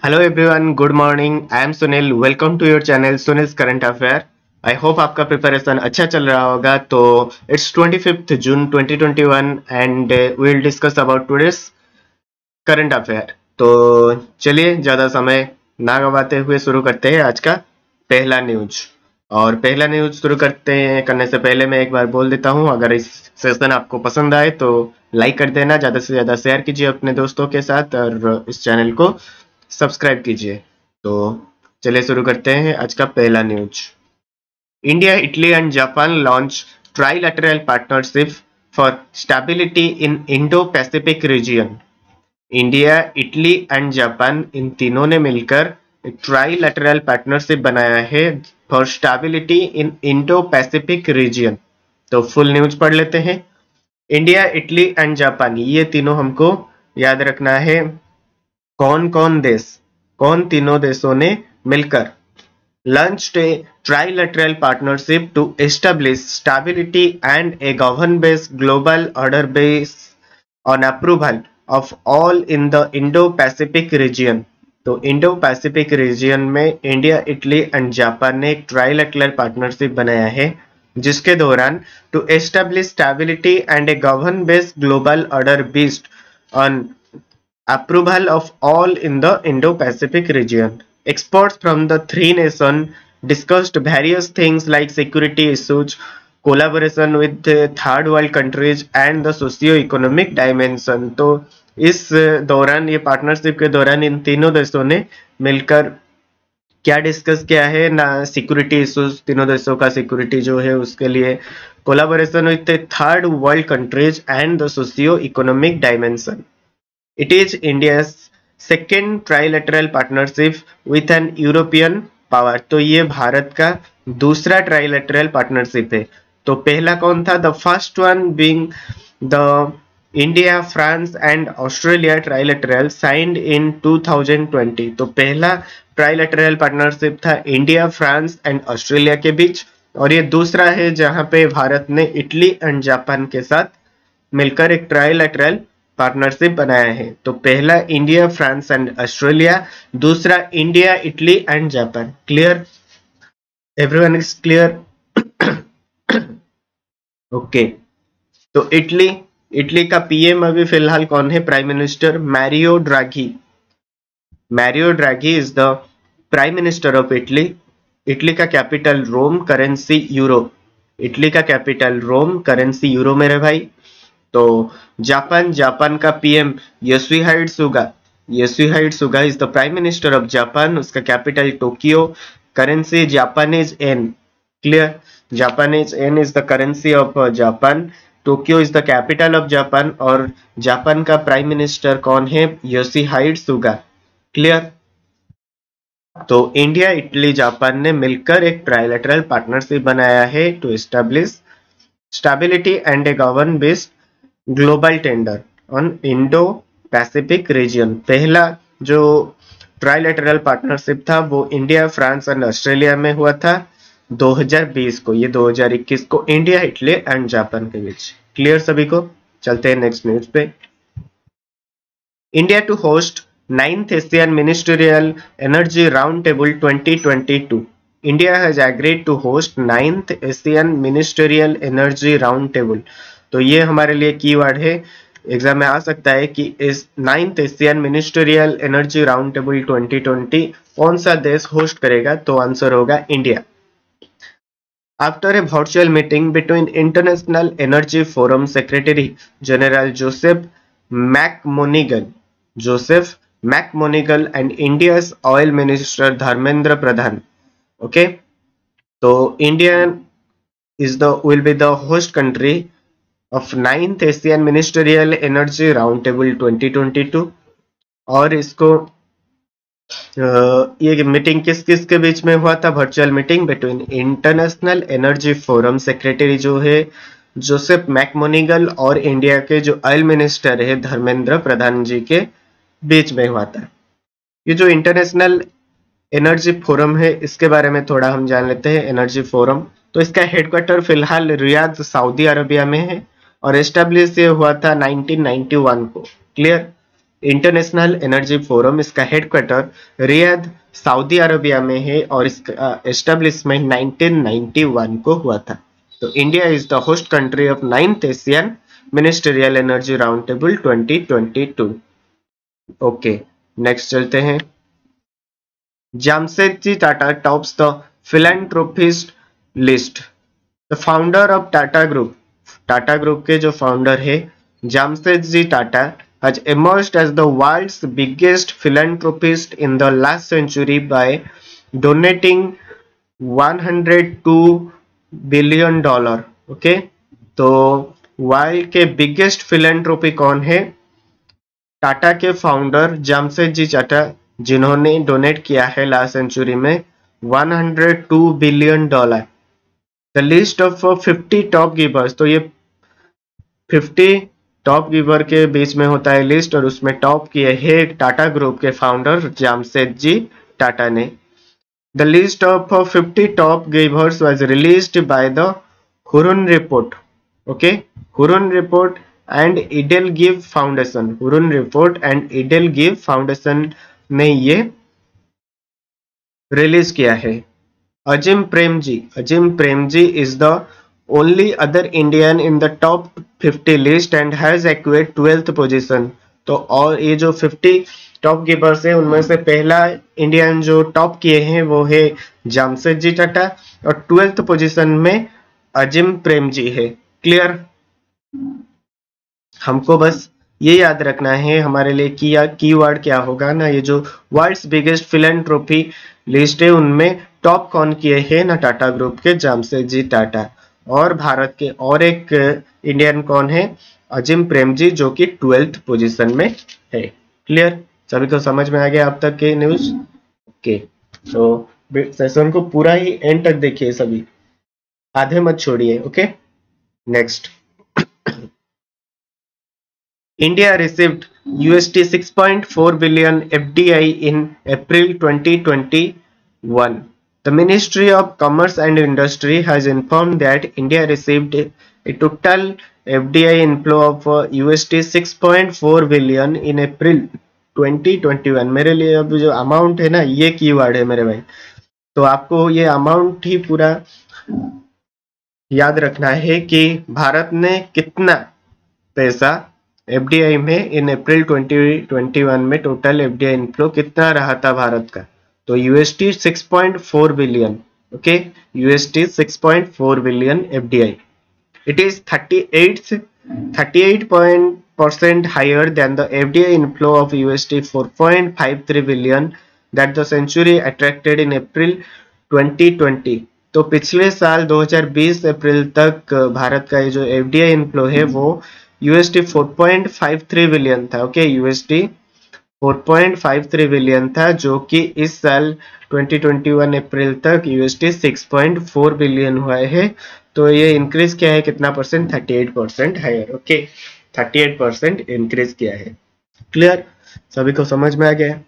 Hello everyone, good morning. I am Sunil. Welcome to your channel Sunil's current affair. I hope आपका preparation अच्छा चल रहा होगा। तो it's 25 June 2021 and we will discuss about today's current affair. तो चलिए ज़्यादा समय ना गवाते हुए शुरू करते हैं आज का पहला न्यूज। और पहला न्यूज शुरू करने से पहले मैं एक बार बोल देता हूँ, अगर इस सेशन आपको पसंद आए तो लाइक कर देना, ज़्यादा से ज़्यादा शेयर कीजिए अपने दोस्तों के साथ और इस चैनल को सब्सक्राइब कीजिए। तो चलिए शुरू करते हैं आज का पहला news. India, Italy and Japan launch trilateral partnership for stability in Indo Pacific region. India, Italy and Japan इन तीनों ने मिलकर एक ट्राइलैटरल पार्टनरशिप बनाया है for stability in Indo Pacific region. तो फुल न्यूज पढ़ लेते हैं। इंडिया, इटली एंड जापान, ये तीनों हमको याद रखना है। कौन कौन देश, कौन तीनों देशों ने मिलकर launched a trilateral partnership to establish stability and a governance-based global order based on approval of all in the Indo-Pacific region। तो इंडो पैसिफिक रीजन में इंडिया, इटली एंड जापान ने एक ट्राइलैटरल पार्टनरशिप बनाया है जिसके दौरान to establish stability and a govern based global order based on approval of all in the Indo-Pacific region। Experts from the three nations discussed various things like security issues, collaboration with the third world countries and the socio-economic dimension। तो इस दौरान, ये partnership के दौरान इन तीनों देशों ने मिलकर क्या डिस्कस किया है ना, सिक्योरिटी इश्यूज, तीनों देशों का सिक्योरिटी जो है उसके लिए collaboration with third world countries and the socio economic dimension. It is India's second trilateral partnership with an European power। तो ये भारत का दूसरा ट्राइलेटरल पार्टनरशिप है। तो पहला कौन था? The first one being the India, France and Australia trilateral signed in 2020। तो पहला ट्राइलेटरल पार्टनरशिप था इंडिया, फ्रांस एंड ऑस्ट्रेलिया के बीच, और ये दूसरा है जहां पे भारत ने इटली एंड जापान के साथ मिलकर एक ट्राइलेटरल पार्टनरशिप बनाया है। तो पहला इंडिया, फ्रांस एंड ऑस्ट्रेलिया, दूसरा India, Italy and Japan. Clear? Everyone is clear? Okay. तो इटली का पीएम अभी फिलहाल कौन है? Prime minister Mario Draghi. Mario Draghi is the prime minister of Italy. Italy का capital Rome, currency euro. Italy का capital Rome, currency euro मेरे भाई। तो जापान का PM Yoshihide Suga. Yoshihide Suga is the prime minister of Japan. उसका capital Tokyo, currency Japanese yen. Clear? Japanese yen is the currency of Japan. Tokyo is the capital of Japan और Japan का prime minister कौन है? Yoshihide Suga. Clear? तो India, Italy, Japan ने मिलकर एक trilateral partnership बनाया है to establish stability and a govern based global tender on Indo Pacific region. पहला जो ट्राइलेटरल पार्टनरशिप था वो इंडिया, फ्रांस एंड ऑस्ट्रेलिया में हुआ था 2020 को। ये 2021 को इंडिया, इटली एंड जापान के बीच। क्लियर सभी को? चलते हैं नेक्स्ट न्यूज पे। India to host 9th Asian ministerial energy round table 2022। India has agreed to host 9th Asian ministerial energy round table. तो ये हमारे लिए कीवर्ड है, एग्जाम में आ सकता है कि इस 9th Asian ministerial energy round table 2020 कौन सा देश होस्ट करेगा? तो आंसर होगा India. After a virtual meeting between international energy forum secretary general Joseph McMonigle and India's oil minister Dharmendra Pradhan. Okay, तो India is the will be the host country of 9th Asian ministerial energy round table 2022। और इसको ये meeting किस किस के बीच में हुआ था? Virtual meeting between international energy forum secretary जो है जोसेफ मैकमोनिगल और इंडिया के जो ऑयल मिनिस्टर है धर्मेंद्र प्रधान जी के बीच में हुआ था। ये जो इंटरनेशनल एनर्जी फोरम है इसके बारे में थोड़ा हम जान लेते हैं। एनर्जी फोरम, तो इसका हेडक्वार्टर फिलहाल रियाद, सऊदी अरबिया में है और एस्टेब्लिश ये हुआ था 1991 को। क्लियर? इंटरनेशनल एनर्जी फोरम, इसका हेडक्वार्टर रियाद सऊदी अरबिया में है और इसका एस्टेब्लिशमेंट 1991 को हुआ था। तो India is the host country of 9th Asian ministerial energy round table 2022। Okay, next चलते हैं। Jamshedji Tata tops the philanthropist list. The founder of Tata group के जो फाउंडर है Jamshedji Tata has emerged as the world's biggest philanthropist in the last century by donating $102 billion। Okay, तो world के biggest philanthropy कौन है? टाटा के फाउंडर जामशेदजी टाटा, जिन्होंने डोनेट किया है लास्ट सेंचुरी में $102 billion. The list of 50 top givers, तो ये 50 टॉप गिवर के बीच में होता है लिस्ट, और उसमें टॉप किए है टाटा ग्रुप के फाउंडर जामशेदजी टाटा ने। The list of 50 top givers was released by the Hurun report. Okay, Hurun report and EdelGive foundation, Hurun report and EdelGive foundation ने ये रिलीज किया है। Azim Premji is the only other Indian in the top 50 list and has acquired 12th position। तो और ये जो 50 top givers है उनमें से पहला इंडियन जो टॉप किए हैं वो है जामशेदजी टाटा, और 12th पोजीशन में अजिम प्रेमजी है। क्लियर? हमको बस ये याद रखना है हमारे लिए कि कीवर्ड क्या होगा ना, ये जो वर्ल्ड्स बिगेस्ट फिलैंथ्रोपी लिस्ट है उनमें टॉप कौन किए हैं ना, टाटा ग्रुप के जामशेदजी टाटा, और भारत के और एक इंडियन कौन है? अजिम प्रेमजी, जो कि 12th पोजीशन में है। क्लियर? सभी को समझ में आ गया अब तक के न्यूज? ओके, तो सेशन को पूरा ही एंड तक देखिए, सभी आधे मत छोड़िए। Okay, next. India received $6.4 billion FDI in April 2021। The Ministry of Commerce and Industry has informed that India received a total FDI inflow of $6.4 billion in April 2021। मेरे लिए अब जो अमाउंट है ना, ये कीवर्ड है मेरे भाई, तो आपको ये अमाउंट ही पूरा याद रखना है कि भारत ने कितना पैसा FDI में इन अप्रैल 2021 में टोटल FDI इनफ्लो कितना रहा था भारत का, तो $6.4 billion. Okay, $6.4 billion FDI। It is 38% higher than the FDI inflow of $4.53 billion that the century attracted in April 2020। तो पिछले साल 2020 अप्रैल तक भारत का ये जो FDI इनफ्लो है वो $4.53 बिलियन था। ओके, $4.53 बिलियन था, जो कि इस साल 2021 अप्रैल तक $6.4 बिलियन हुआ है। तो ये इंक्रीज किया है कितना परसेंट? 38% हायर। ओके, 38% इंक्रीज किया है। क्लियर? सभी को समझ में आ गया?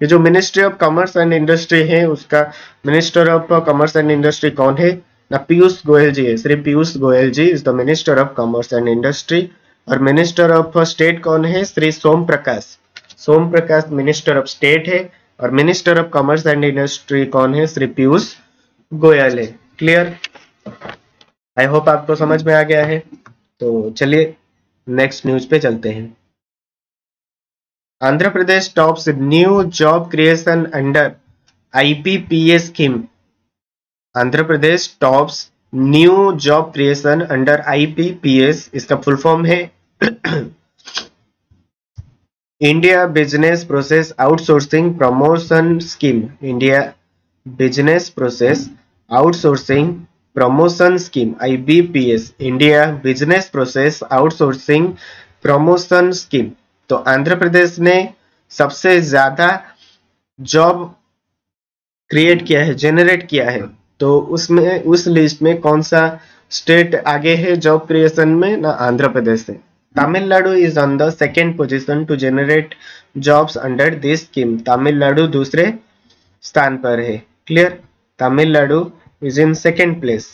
ये जो ministry of commerce and industry है, उसका minister of commerce and industry कौन है ना? पीयूष गोयल जी है। Shri Piyush Goyal ji is the minister of commerce and industry. और मिनिस्टर ऑफ स्टेट कौन है? Shri Som Prakash minister of state है। और minister of commerce and industry कौन है? श्री पीयूष गोयल है। क्लियर? आई होप आपको समझ में आ गया है। तो चलिए नेक्स्ट न्यूज पे चलते हैं। Andhra Pradesh tops new job creation under IPPS scheme. Andhra Pradesh tops new job creation under IPPS, इसका फुल फॉर्म है India business process outsourcing promotion scheme. India business process outsourcing promotion scheme, IBPS, India business process outsourcing promotion scheme. तो आंध्र प्रदेश ने सबसे ज्यादा job create किया है, generate किया है। तो उसमें उस लिस्ट में कौन सा स्टेट आगे है जॉब क्रिएशन में ना? आंध्र प्रदेश है। Tamil Nadu is on the second position to generate jobs under this scheme. Tamil Nadu दूसरे स्थान पर है। Clear? Tamil Nadu is in second place,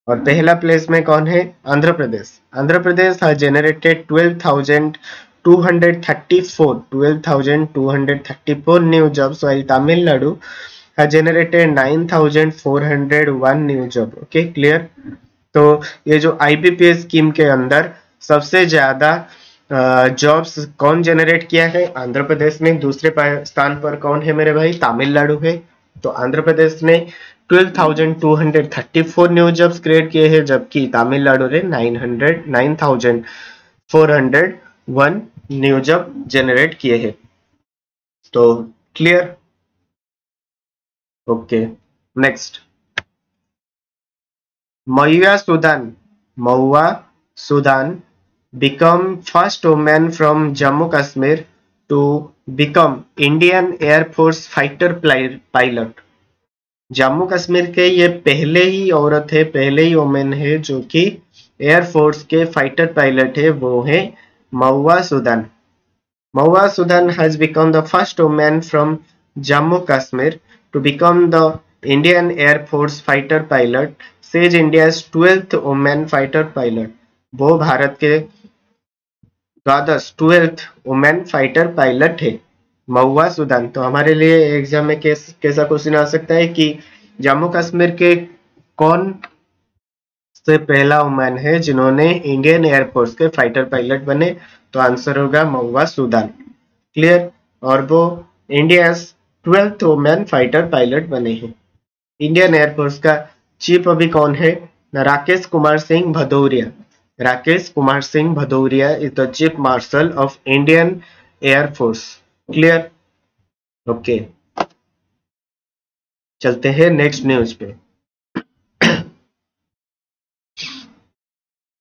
और पहला प्लेस में कौन है? Andhra Pradesh. Andhra Pradesh has generated 12,234 new jobs, while Tamil Nadu has generated 9,401 new job. Okay, clear. तो ये जो IBPS स्कीम के अंदर सबसे ज्यादा जॉब्स कौन जनरेट किया है? आंध्र प्रदेश ने। दूसरे स्थान पर कौन है मेरे भाई? तमिलनाडु है। तो आंध्र प्रदेश ने 12,234 न्यू जॉब्स क्रिएट किए हैं, जबकि तमिलनाडु ने 9,401 न्यू जॉब जनरेट किए हैं। तो clear? Okay, next. Mahua Sudan become first woman from Jammu Kashmir to become Indian Air Force fighter pilot. Jammu Kashmir के ये पहले ही औरत है, पहले ही वुमेन है जो कि एयरफोर्स के फाइटर पायलट है, वो है Mahua Sudan. Mahua Sudan has become the first woman from Jammu Kashmir to become the Indian Air Force fighter pilot. She is India's 12th woman fighter pilot. वो भारत के 12th वुमेन फाइटर पायलट है महुआ सुदान। तो हमारे लिए एग्जाम में कैसा क्वेश्चन आ सकता है कि जम्मू कश्मीर के कौन से पहला वुमेन है जिन्होंने इंडियन एयरफोर्स के फाइटर पायलट बने? तो आंसर होगा महुआ सुदान। क्लियर? और वो India 12th women fighter pilot बने हैं। इंडियन एयरफोर्स का चीफ अभी कौन है? Rakesh Kumar Singh Bhadauria. Rakesh Kumar Singh Bhadauria is the chief marshal of Indian air force. Clear? Okay, चलते हैं नेक्स्ट न्यूज पे।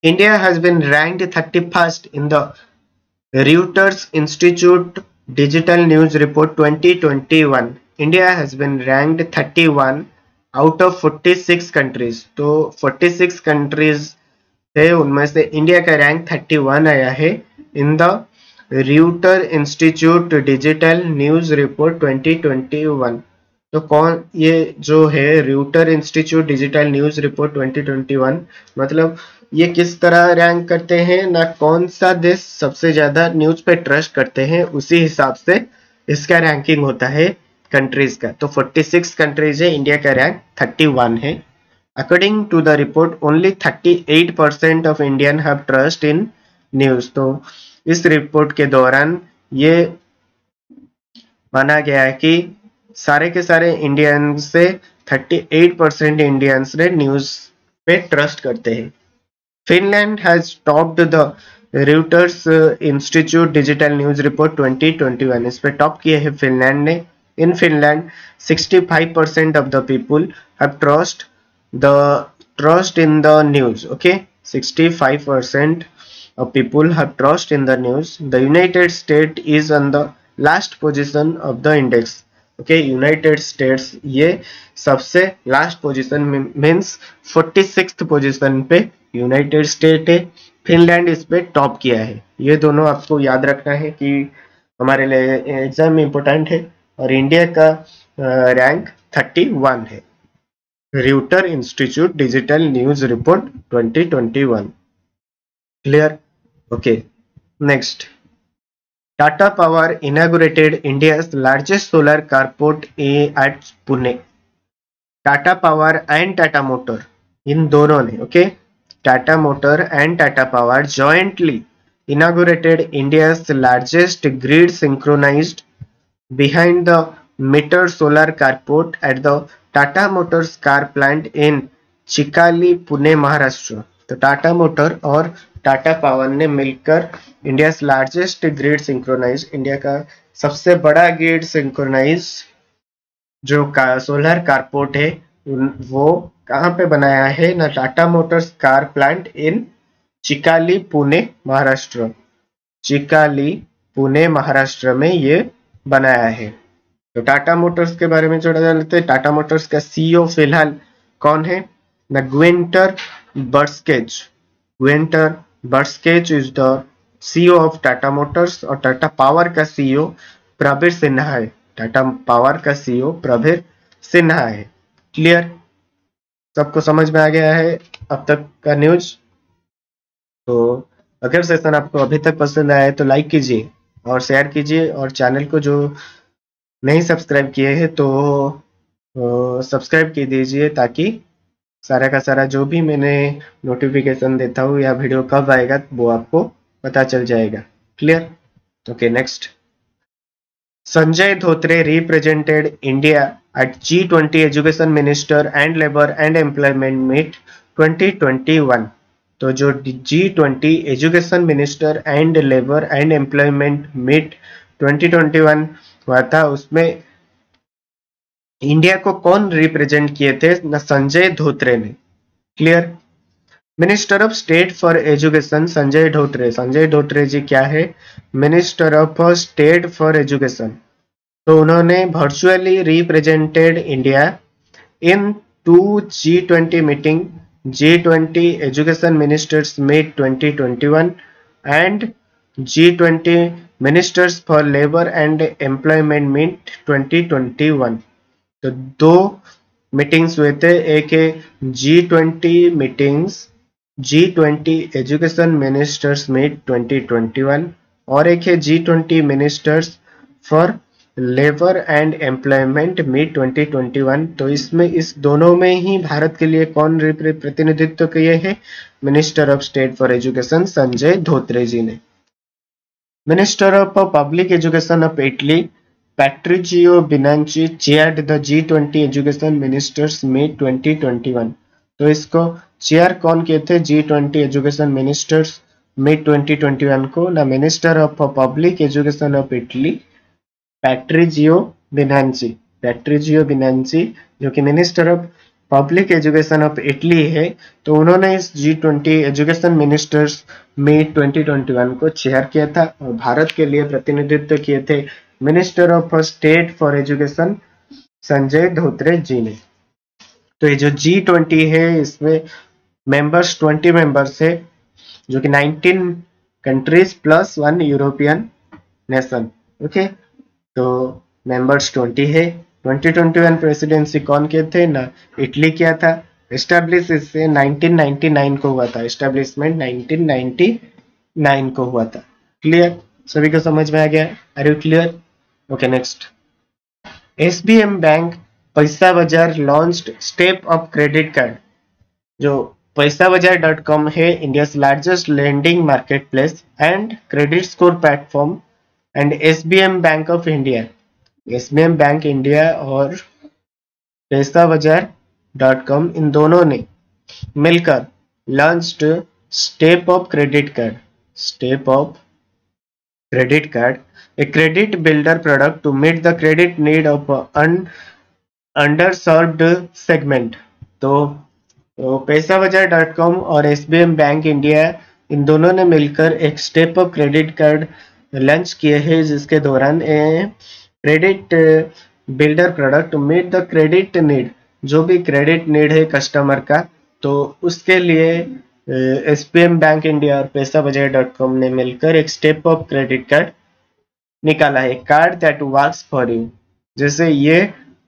India has been ranked 31st इन द Reuters Institute Digital News Report 2021. India has been ranked 31 out of 46 countries. तो 46 countries थे, उनमें से इंडिया का रैंक 31 आया है in the Reuter Institute Digital News Report 2021. तो कौन ये जो है Reuter Institute Digital News Report 2021, मतलब ये किस तरह रैंक करते हैं ना, कौन सा देश सबसे ज्यादा न्यूज पे ट्रस्ट करते हैं, उसी हिसाब से इसका रैंकिंग होता है कंट्रीज का। तो 46 कंट्रीज है, इंडिया का रैंक 31 है। According to the report only 38% of Indian have trust in news. तो इस रिपोर्ट के दौरान ये माना गया है कि सारे के सारे इंडियंस से 38% इंडियंस ने न्यूज पे ट्रस्ट करते हैं। Finland has topped the Reuters Institute Digital News Report 2021. इस पे टॉप किए है फिनलैंड ने। In Finland, 65% of the people have trust in the news. Okay, 65% of people have trust in the news. The United States is on the last position of the index. Okay, United States ये सबसे last position means 46th position पे United state है, Finland इस पे top किया है। ये दोनों आपको याद रखना है कि हमारे लिए एग्जाम में इंपॉर्टेंट है। और इंडिया का रैंक 31 है। Reuter Institute Digital News Report 2021. Clear? Okay. Next. Tata Power inaugurated India's largest solar carport at Pune. Tata Power and Tata Motor इन दोनों ने Tata Motor and Tata Power jointly inaugurated India's largest grid synchronized behind the meter solar carport at the Tata Motors car plant in Chikali, Pune, Maharashtra. तो Tata motor और Tata power ने मिलकर India largest grid synchronise, India का सबसे बड़ा grid synchronise जो solar carport है वो कहाँ पे बनाया है ना, Tata motors car plant in Chikhali, Pune, Maharashtra. Chikhali, Pune, Maharashtra में ये बनाया है। तो टाटा मोटर्स के बारे में थोड़ा जान लेते हैं। टाटा मोटर्स का सीईओ फिलहाल कौन है ना, Guenter Butschek. Guenter Butschek is the CEO of Tata motors. और टाटा पावर का सीईओ प्रबीर सिन्हा है। टाटा पावर का सीईओ प्रबीर सिन्हा है। क्लियर? सबको समझ में आ गया है अब तक का न्यूज? तो अगर सेशन आपको अभी तक पसंद आया है तो लाइक कीजिए और शेयर कीजिए, और चैनल को जो नहीं सब्सक्राइब किए हैं तो सब्सक्राइब कर दीजिए, ताकि सारा का सारा जो भी मैंने नोटिफिकेशन देता हूँ या वीडियो कब आएगा वो आपको पता चल जाएगा। Clear? Okay, next. Sanjay Dhotre represented India at G20 Education Minister and Labour and Employment Meet 2021। तो जो G20 education minister and labour and employment meet 2021 हुआ था, उसमें इंडिया को कौन रिप्रेजेंट किए थे? न संजय धोत्रे ने। Clear? Minister of state for education Sanjay Dhotre. Sanjay Dhotre ji क्या है? Minister of state for education. तो उन्होंने virtually represented India in 2 G20 meeting, G20 education ministers meet 2021 and G20 ministers for labour and employment meet 2021। तो दो मीटिंग्स हुए थे, एक है G20 meetings, G20 education ministers meet 2021, और एक है G20 ministers for labour and employment meet 2021। तो इसमें इस दोनों में ही भारत के लिए कौन प्रतिनिधित्व किए हैं? Minister of state for education Sanjay Dhotre ji ने। Minister of public education of Italy Patrizio Bianchi chaired the G20 education ministers meet 2021। तो इसको चेयर कौन किए थे? G20 एजुकेशन मिनिस्टर्स मीट 2021 को ना minister of public education of Italy Patrizio Bianchi. Patrizio Bianchi जो कि minister of public education of Italy है, तो उन्होंने इस G20 एजुकेशन मिनिस्टर्स मीट 2021 को चेयर किया था, और भारत के लिए प्रतिनिधित्व किए थे minister of state for education Sanjay Dhotre ji ने। तो ये जो G20 है, इसमें मेंबर्स 20 मेंबर्स है, जो कि 19 countries plus 1 European nation. Okay, तो मेंबर्स 20 है। 2021 प्रेसिडेंसी कौन के थे? ना इटली किया था। एस्टेब्लिश इससे 1999 को हुआ था, एस्टेब्लिशमेंट 1999 को हुआ था। क्लियर? सभी को समझ में आ गया? Are you clear? Okay, next. SBM bank Paisabazaar launched step up credit card. जो पैसाबाजार.com है, India's largest lending market place and credit score platform, and SBM bank of India, SBM bank India और पैसाबाजार.com इन दोनों ने मिलकर launched step up credit card. Step up credit card, a credit builder product to meet the credit need of underserved segment। तो पैसाबाजार.com और SBM bank India in दोनों ने मिलकर एक step up credit card launch किए हैं, जिसके दौरान credit builder product meet the credit need, जो भी क्रेडिट नीड है कस्टमर का, तो उसके लिए SBM बैंक इंडिया और पैसाबाजार.com ने मिलकर एक स्टेप अप क्रेडिट कार्ड निकाला है। Card that works for you. जैसे ये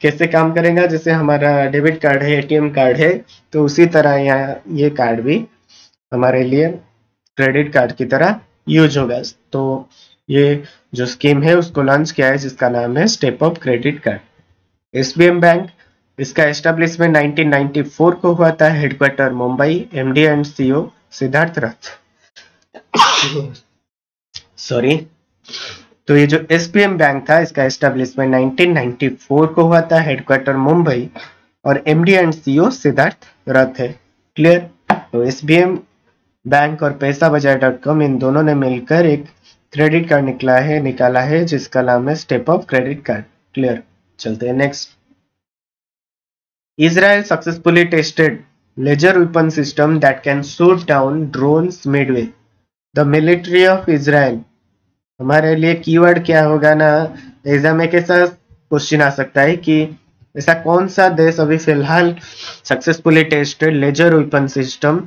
कैसे काम करेगा? जैसे हमारा डेबिट कार्ड है, ATM कार्ड है, तो उसी तरह यहाँ ये कार्ड भी हमारे लिए क्रेडिट कार्ड की तरह यूज होगा। तो ये जो स्कीम है उसको लॉन्च किया है, जिसका नाम है step up credit card. SBM bank, इसका एस्टेब्लिशमेंट 1994 को हुआ था, headquarter Mumbai, MD and CEO Siddharth Rath. Sorry. तो ये जो SBM बैंक था, इसका एस्टेब्लिशमेंट 1994 को हुआ था, हेडक्वार्टर मुंबई, और MD एंड CEO सिद्धार्थ रथ है। क्लियर? तो SBM बैंक और पैसाबाजार.com इन दोनों ने मिलकर एक क्रेडिट कार्ड निकाला है, जिसका नाम है step up credit card. Clear? चलते हैं next. Israel successfully tested laser weapon system that can shoot down drones midway। The military of Israel। हमारे लिए कीवर्ड क्या होगा ना, एग्जाम में कैसा क्वेश्चन आ सकता है कि ऐसा कौन सा देश अभी फिलहाल successfully tested laser weapon system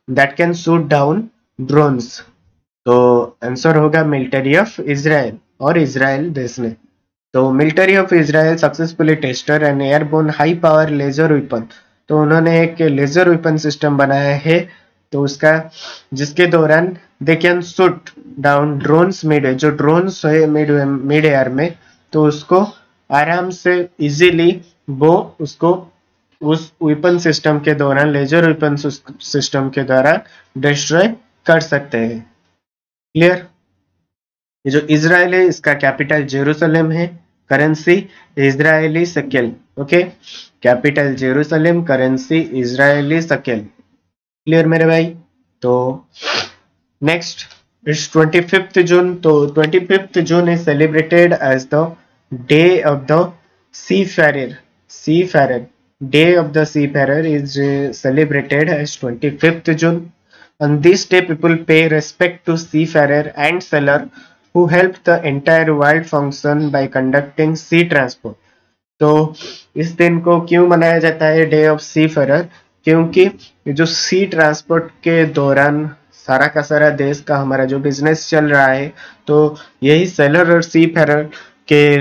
that can shoot down drones. तो आंसर होगा मिलिट्री ऑफ इजराइल, और इजराइल देश ने। तो military of Israel successfully tested an airborne high power laser weapon. तो उन्होंने एक लेजर वेपन सिस्टम बनाया है तो उसका जिसके दौरान they can shoot down drones mid, जो ड्रोन्स है मिड एयर में, तो उसको आराम से इजीली वो उसको उस वेपन सिस्टम के दौरान, लेजर वेपन सिस्टम के द्वारा डिस्ट्रॉय कर सकते हैं। क्लियर? ये जो इजराइल है इसका कैपिटल जेरूसलम है, currency Israeli shekel. Okay, capital Jerusalem, currency Israeli shekel. Clear मेरे भाई? तो नेक्स्ट इट्स 25th जून। तो 25th June is celebrated as the day of the seafarer. Seafarer. Day of the seafarer is celebrated as 25th June. On this day, people pay respect to seafarer and sailor who helped the entire world function by conducting sea transport. तो इस दिन को क्यों मनाया जाता है day of C Ferrer? क्योंकि जो सी ट्रांसपोर्ट के दौरान सारा का सारा देश का हमारा जो बिजनेस चल रहा है, तो यही सेलर और सी फेरर के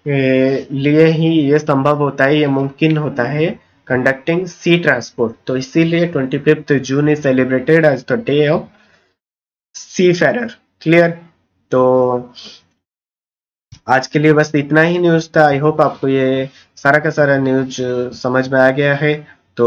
लिए ही ये संभव होता है, ये मुमकिन होता है कंडक्टिंग सी ट्रांसपोर्ट। तो इसीलिए 25th June is celebrated as the day of seafarer. Clear? तो आज के लिए बस इतना ही न्यूज था। आई होप आपको ये सारा का सारा न्यूज समझ में आ गया है। तो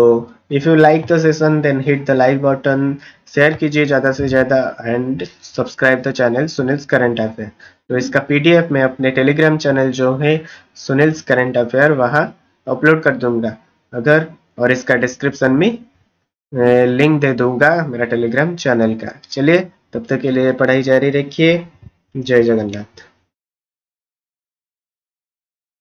if you like the session then hit the like button, share कीजिए ज़्यादा से ज़्यादा and subscribe the channel Sunil's current affair. तो इसका पीडीएफ मैं अपने टेलीग्राम चैनल जो है सुनील्स करंट अफेयर वहाँ अपलोड कर दूंगा अगर, और इसका डिस्क्रिप्शन में लिंक दे दूंगा मेरा टेलीग्राम चैनल का। चलिए तब तक के लिए पढ़ाई जारी रखिए। जय जगन्नाथ।